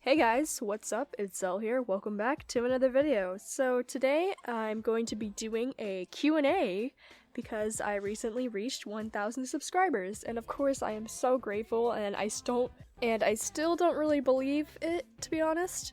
Hey guys, what's up? It's Zell here. Welcome back to another video. So today I'm going to be doing a Q&A because I recently reached 1,000 subscribers, and of course I am so grateful, and I still don't really believe it, to be honest.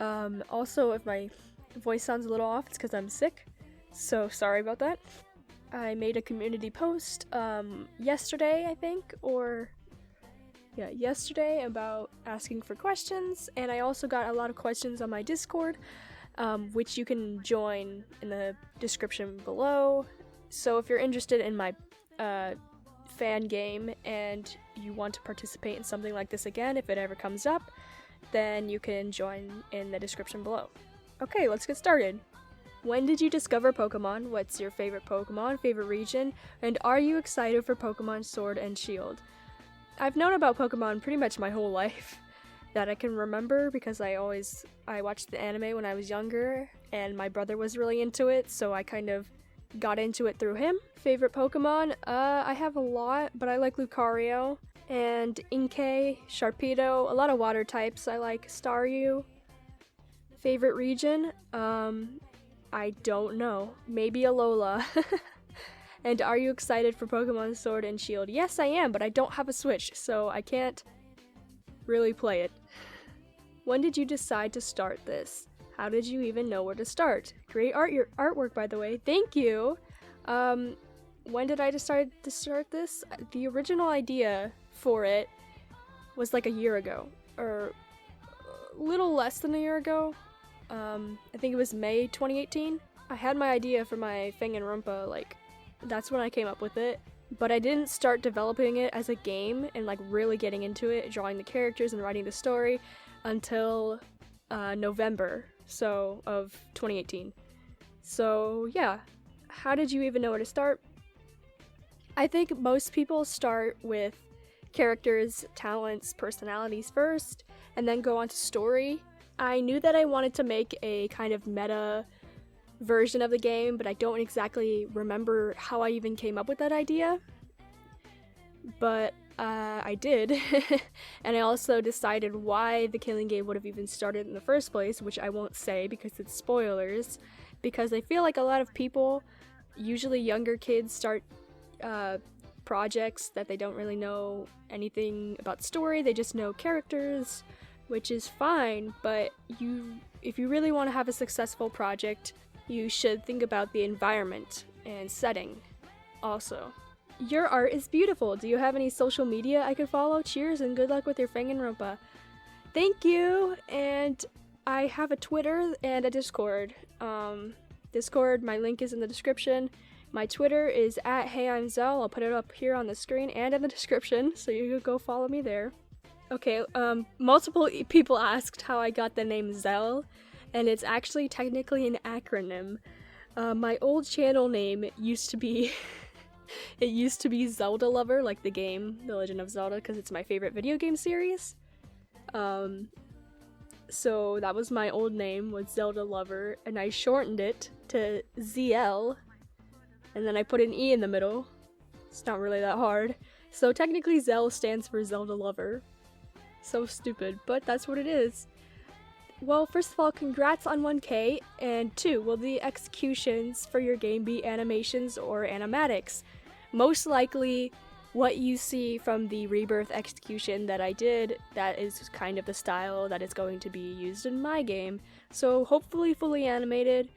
Also, if my voice sounds a little off, it's because I'm sick, so sorry about that. I made a community post yesterday, I think, yesterday about asking for questions, and I also got a lot of questions on my Discord, which you can join in the description below. So if you're interested in my fan game and you want to participate in something like this again, if it ever comes up, then you can join in the description below. Okay, let's get started. When did you discover Pokemon? What's your favorite Pokemon, favorite region, and are you excited for Pokemon Sword and Shield? I've known about Pokemon pretty much my whole life that I can remember because I watched the anime when I was younger, and my brother was really into it, so I kind of got into it through him. Favorite Pokemon? I have a lot, but I like Lucario and Inkay, Sharpedo, a lot of water types. I like Staryu. Favorite region? I don't know. Maybe Alola. And are you excited for Pokemon Sword and Shield? Yes, I am, but I don't have a Switch, so I can't really play it. When did you decide to start this? How did you even know where to start? Great artwork, by the way. Thank you! When did I decide to start this? The original idea for it was like a year ago, or a little less than a year ago. I think it was May 2018. I had my idea for my Danganronpa, that's when I came up with it, but I didn't start developing it as a game and really getting into it, drawing the characters and writing the story until November of 2018. So yeah, how did you even know where to start? I think most people start with characters, talents, personalities first, and then go on to story. I knew that I wanted to make a kind of meta version of the game, but I don't exactly remember how I even came up with that idea. But I did. And I also decided why the killing game would have even started in the first place, which I won't say because it's spoilers, because I feel like a lot of people, usually younger kids, start projects that they don't really know anything about story, they just know characters, which is fine, but if you really want to have a successful project, you should think about the environment and setting also. Your art is beautiful. Do you have any social media I could follow? Cheers and good luck with your Danganronpa. Thank you! And I have a Twitter and a Discord. Discord, my link is in the description. My Twitter is @HeyI'mZell. I'll put it up here on the screen and in the description, so you could go follow me there. Okay, multiple people asked how I got the name Zell, and it's actually technically an acronym. My old channel name used to be Zelda Lover, like the game, The Legend of Zelda, because it's my favorite video game series. So that was my old name, was Zelda Lover, and I shortened it to ZL, and then I put an E in the middle. It's not really that hard. So technically Zell stands for Zelda Lover. So stupid, but that's what it is. Well, first of all, congrats on 1K, and 2, will the executions for your game be animations or animatics? Most likely, what you see from the Rebirth execution that I did, that is kind of the style that is going to be used in my game. So hopefully fully animated.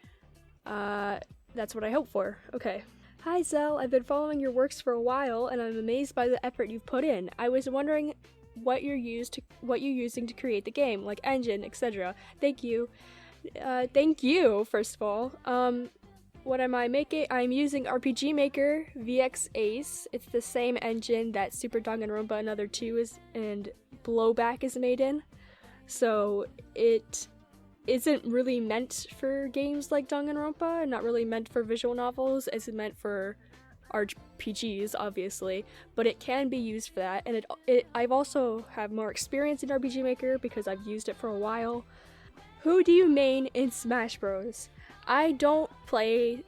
That's what I hope for. Okay. Hi Zell, I've been following your works for a while, and I'm amazed by the effort you've put in. I was wondering what you're using to create the game, like engine, etc. Thank you. Thank you, first of all. What am I making? I'm using RPG Maker VX Ace. It's the same engine that Super Danganronpa Another 2 is and Blowback is made in. So it isn't really meant for games like Danganronpa, not really meant for visual novels, it's meant for RPGs, obviously, but it can be used for that, and I've also have more experience in RPG Maker because I've used it for a while. Who do you main in Smash Bros? I don't play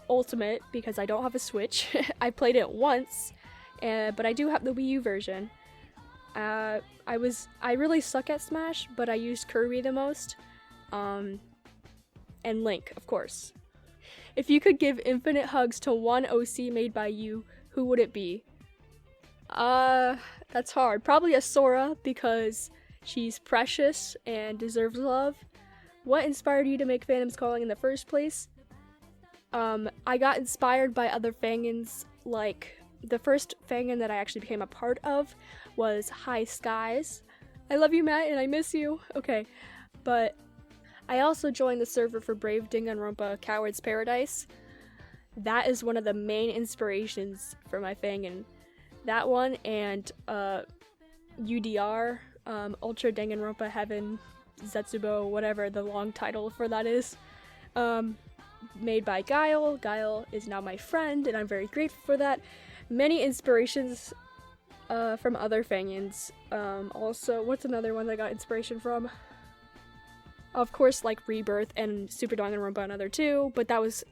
Ultimate because I don't have a Switch. I played it once, but I do have the Wii U version. I really suck at Smash, but I used Kirby the most. And Link, of course. If you could give infinite hugs to one OC made by you, who would it be? That's hard. Probably a Sora, because she's precious and deserves love. What inspired you to make Phantom's Calling in the first place? I got inspired by other fangins. Like, the first fangin that I actually became a part of was High Skies. I love you, Matt, and I miss you. Okay, but I also joined the server for Brave Danganronpa Coward's Paradise. That is one of the main inspirations for my fangin. That one and UDR, Ultra Danganronpa Heaven Zetsubo, whatever the long title for that is. Made by Guile. Guile is now my friend, and I'm very grateful for that. Many inspirations from other fangins. Also, what's another one that I got inspiration from? Of course, like Rebirth and Super Danganronpa another too, but that was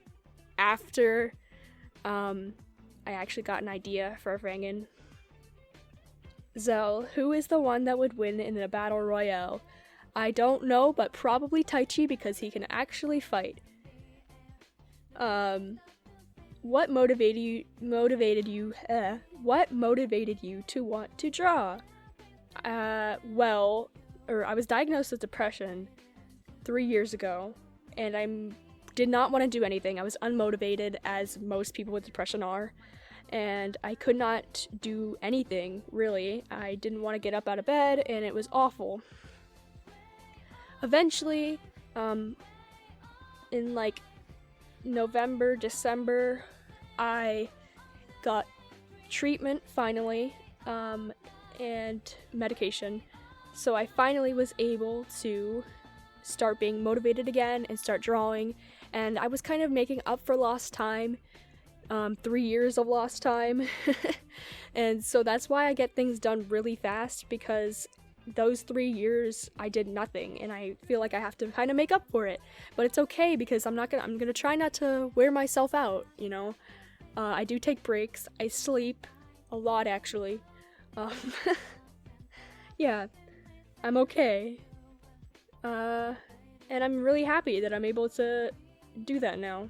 after I actually got an idea for a fangin. Zell, who is the one that would win in a battle royale? I don't know, but probably Taichi because he can actually fight. What motivated you to want to draw? I was diagnosed with depression 3 years ago, and I did not want to do anything. I was unmotivated, as most people with depression are, and I could not do anything, really. I didn't want to get up out of bed, and it was awful. Eventually, in like November, December, I got treatment finally, and medication. So I finally was able to start being motivated again and start drawing, and I was kind of making up for lost time, 3 years of lost time. And so that's why I get things done really fast, because those 3 years I did nothing, and I feel like I have to kind of make up for it. But it's okay, because I'm gonna try not to wear myself out, you know. I do take breaks. I sleep a lot, actually. Yeah, I'm okay. And I'm really happy that I'm able to do that now.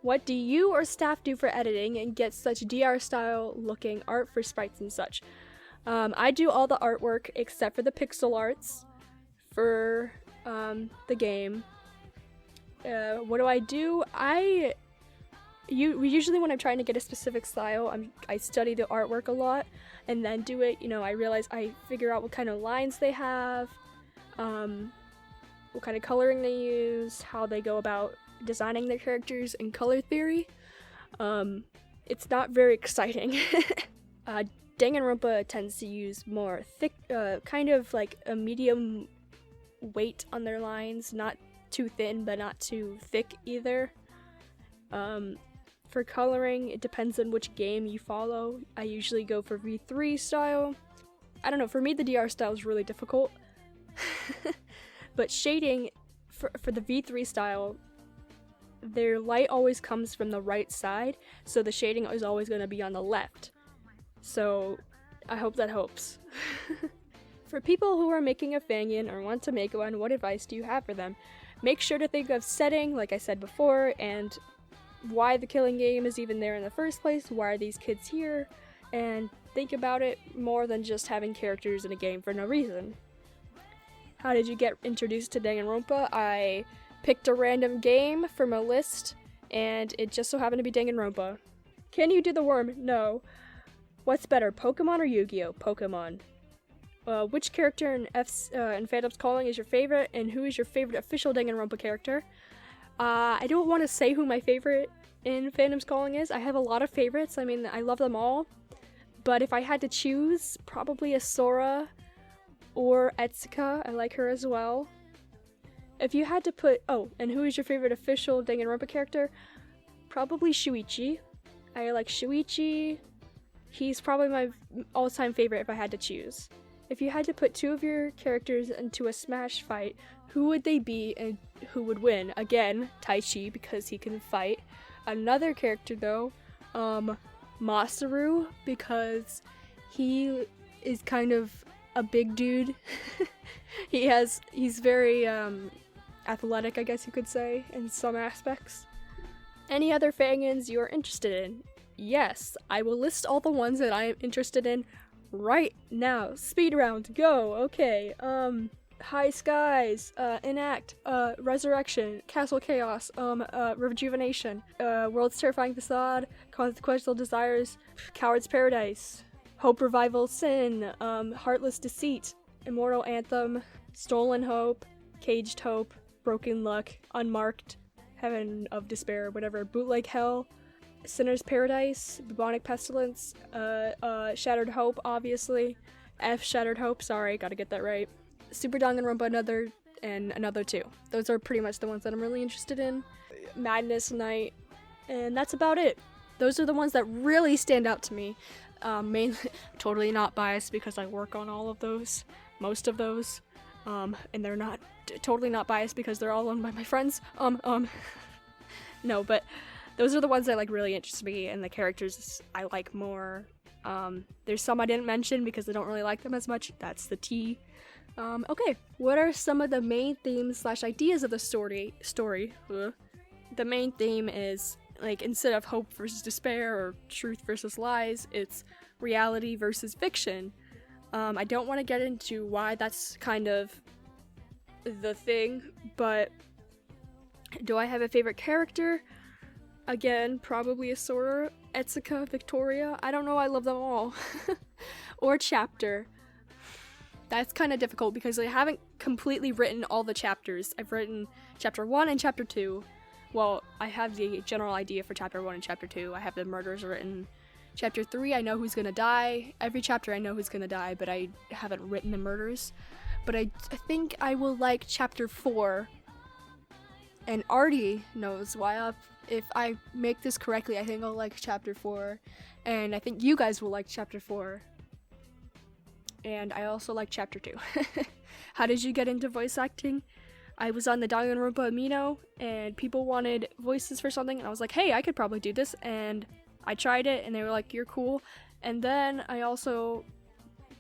What do you or staff do for editing and get such DR style looking art for sprites and such? I do all the artwork except for the pixel arts for the game. What do? Usually when I'm trying to get a specific style, I study the artwork a lot and then do it. You know, I figure out what kind of lines they have, what kind of coloring they use, how they go about designing their characters, and color theory. It's not very exciting. Danganronpa tends to use more thick, kind of like a medium weight on their lines, not too thin but not too thick either. For coloring, it depends on which game you follow. I usually go for V3 style. I don't know, for me the DR style is really difficult. But shading, for the V3 style, their light always comes from the right side, so the shading is always going to be on the left. So I hope that helps. For people who are making a fangin or want to make one, what advice do you have for them? Make sure to think of setting, like I said before, and why the killing game is even there in the first place, why are these kids here, and think about it more than just having characters in a game for no reason. How did you get introduced to Danganronpa? I picked a random game from a list, and it just so happened to be Danganronpa. Can you do the worm? No. What's better, Pokemon or Yu-Gi-Oh? Pokemon. Which character in Phantom's Calling is your favorite, and who is your favorite official Danganronpa character? I don't want to say who my favorite in Phantom's Calling is. I have a lot of favorites. I mean, I love them all. But if I had to choose, probably a Sora or Etsuka. I like her as well. If you had to put... Oh, and who is your favorite official Danganronpa character? Probably Shuichi. I like Shuichi. He's probably my all-time favorite if I had to choose. If you had to put two of your characters into a Smash fight, who would they be and who would win? Again, Taichi, because he can fight. Another character, though, Masaru, because he is kind of a big dude. He's very athletic, I guess you could say, in some aspects. Any other fangins you are interested in? Yes, I will list all the ones that I am interested in right now. Speed round, go. Okay. High Skies, Enact, Resurrection, Castle Chaos, Rejuvenation, World's Terrifying Facade, Consequential Desires, Coward's Paradise, Hope Revival Sin, Heartless Deceit, Immortal Anthem, Stolen Hope, Caged Hope, Broken Luck, Unmarked, Heaven of Despair, whatever, Bootleg Hell, Sinner's Paradise, Bubonic Pestilence, Shattered Hope, obviously, Shattered Hope, sorry, gotta get that right, Super Danganronpa another 2. Those are pretty much the ones that I'm really interested in. Madness Night, and that's about it. Those are the ones that really stand out to me. Mainly, totally not biased because I work on all of those, most of those, and they're not totally not biased because they're all owned by my friends. No, but those are the ones that like really interest me, and the characters I like more. There's some I didn't mention because I don't really like them as much. That's the T. Okay, what are some of the main themes / ideas of the story? The main theme is, like, instead of hope versus despair or truth versus lies, it's reality versus fiction. I don't want to get into why that's kind of the thing, but do I have a favorite character? Again, probably Asura, Etsuka, Victoria. I don't know, I love them all. Or chapter. That's kind of difficult because I haven't completely written all the chapters. I've written chapter 1 and chapter 2. Well, I have the general idea for chapter 1 and chapter 2. I have the murders written. Chapter 3, I know who's gonna die. Every chapter I know who's gonna die, but I haven't written the murders. But I think I will like chapter 4. And Artie knows why. If I make this correctly, I think I'll like chapter 4. And I think you guys will like chapter 4. And I also like chapter 2. How did you get into voice acting? I was on the Danganronpa Amino, and people wanted voices for something, and I was like, hey, I could probably do this, and I tried it, and they were like, you're cool. And then I also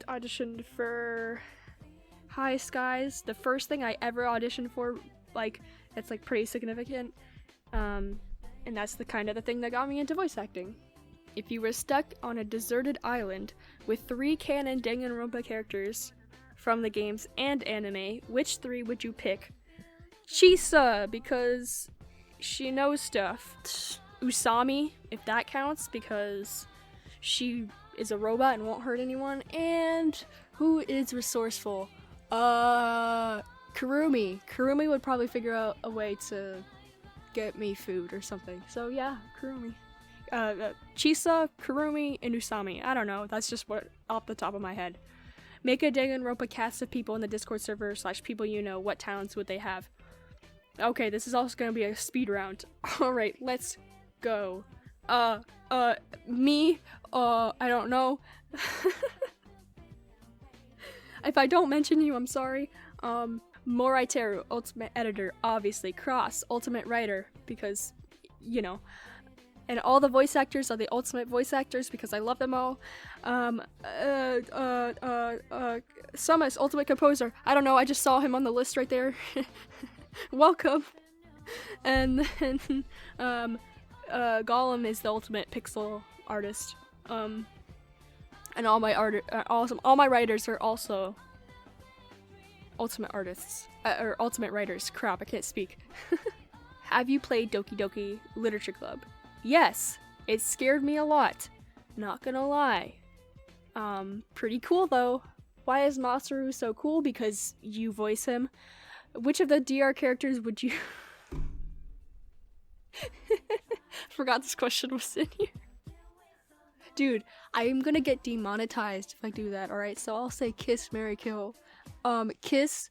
auditioned for High Skies, the first thing I ever auditioned for, like, it's like pretty significant, and that's the kind of the thing that got me into voice acting. If you were stuck on a deserted island with 3 canon Danganronpa characters from the games and anime, which 3 would you pick? Chisa, because she knows stuff. Usami, if that counts, because she is a robot and won't hurt anyone. And who is resourceful? Kurumi. Kurumi would probably figure out a way to get me food or something. So yeah, Kurumi. Chisa, Kurumi, and Usami. I don't know, that's just what off the top of my head. Make a Danganronpa cast of people in the Discord server / people you know. What talents would they have? Okay, this is also gonna be a speed round. Alright, let's go. Me? I don't know. If I don't mention you, I'm sorry. Moriteru, Ultimate Editor, obviously. Cross, Ultimate Writer, because, you know. And all the voice actors are the ultimate voice actors because I love them all. Summers, Ultimate Composer. I don't know, I just saw him on the list right there. Welcome. And then, Gollum is the ultimate pixel artist. And all my all my writers are also ultimate artists. Or ultimate writers. Crap, I can't speak. Have you played Doki Doki Literature Club? Yes, it scared me a lot. Not gonna lie. Pretty cool though. Why is Masaru so cool? Because you voice him. Which of the DR characters would you... Forgot this question was in here. Dude, I am gonna get demonetized if I do that, alright? So I'll say kiss, marry, kill. Kiss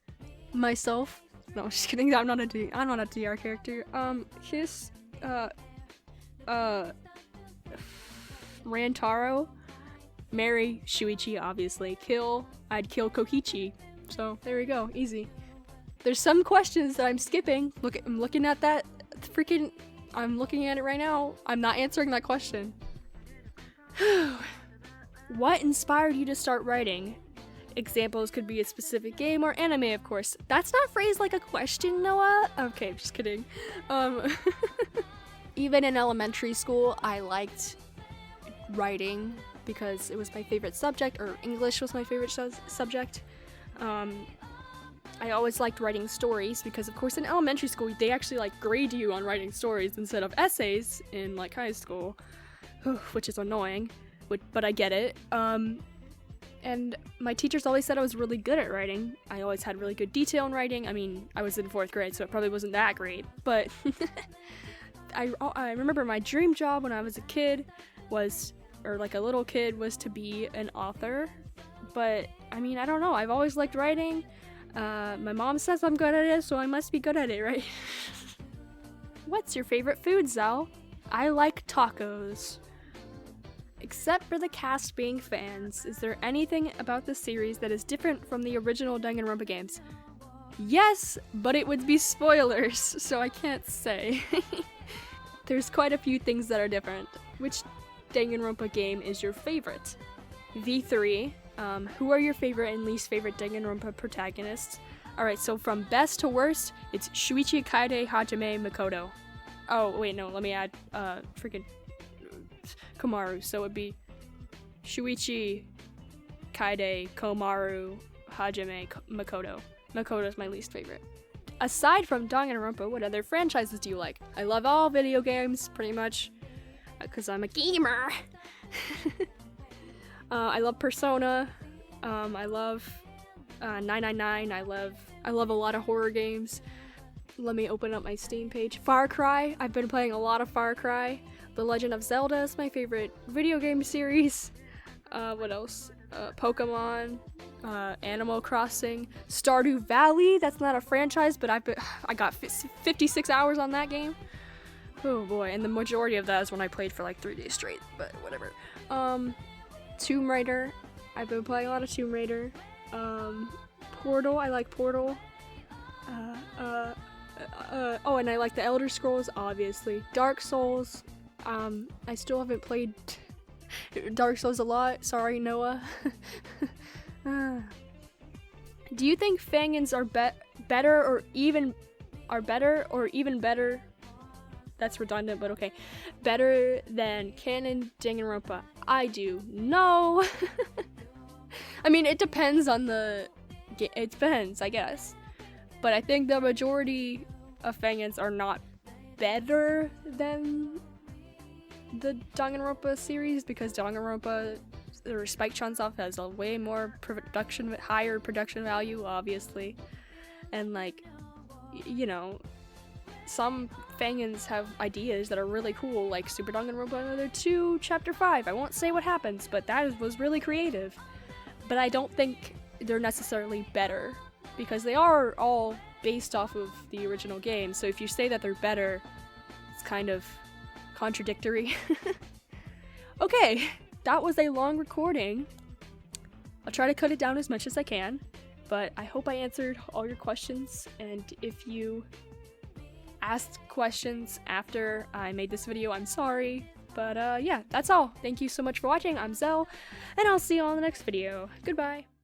myself. No, I'm just kidding. I'm not a DR character. Kiss, Rantaro, marry Shuichi, obviously. I'd kill Kokichi. So there we go, easy. There's some questions that I'm skipping. I'm looking at that freaking. I'm looking at it right now. I'm not answering that question. What inspired you to start writing? examples could be a specific game or anime, of course. That's not phrased like a question, Noah. Okay, just kidding. Even in elementary school, I liked writing because it was my favorite subject, or English was my favorite subject. I always liked writing stories because, of course, in elementary school, they actually like grade you on writing stories instead of essays in like high school, which is annoying, but I get it. And my teachers always said I was really good at writing. I always had really good detail in writing. I mean, I was in 4th grade, so it probably wasn't that great, but I remember my dream job when I was a kid was, or like a little kid, was to be an author. But I mean, I don't know. I've always liked writing. My mom says I'm good at it, so I must be good at it, right? What's your favorite food, Zal? I like tacos. Except for the cast being fans, is there anything about the series that is different from the original Danganronpa games? Yes, but it would be spoilers, so I can't say. There's quite a few things that are different. Which Danganronpa game is your favorite? V3. Who are your favorite and least favorite Danganronpa protagonists? Alright, so from best to worst, it's Shuichi, Kaede, Hajime, Makoto. Oh, wait, no, let me add, freaking Komaru. So it'd be Shuichi, Kaede, Komaru, Hajime, Makoto. Makoto's my least favorite. Aside from Danganronpa, what other franchises do you like? I love all video games, pretty much, because I'm a gamer. I love Persona. I love 999. I love a lot of horror games. Let me open up my Steam page. Far Cry. I've been playing a lot of Far Cry. The Legend of Zelda is my favorite video game series. What else? Pokemon. Animal Crossing. Stardew Valley. That's not a franchise, but I got 56 hours on that game. Oh boy, and the majority of that is when I played for like 3 days straight, but whatever. Tomb Raider. I've been playing a lot of Tomb Raider. Portal. I like Portal. Oh, and I like the Elder Scrolls, obviously. Dark Souls. I still haven't played Dark Souls a lot. Sorry, Noah. Do you think fangins are better or even better? That's redundant, but okay. Better than canon Danganronpa? I do. No. I mean, it depends on it depends, I guess. But I think the majority of fangins are not better than the Danganronpa series, because Danganronpa, or Spike Chunsoft, has a way more higher production value, obviously. And like, you know, some fangins have ideas that are really cool, like Super Danganronpa Another 2 Chapter 5. I won't say what happens, but that was really creative. But I don't think they're necessarily better, because they are all based off of the original game, so if you say that they're better, it's kind of contradictory. Okay, that was a long recording. I'll try to cut it down as much as I can, but I hope I answered all your questions, and if you asked questions after I made this video, I'm sorry. But yeah, that's all. Thank you so much for watching. I'm Zell, and I'll see you all in the next video. Goodbye.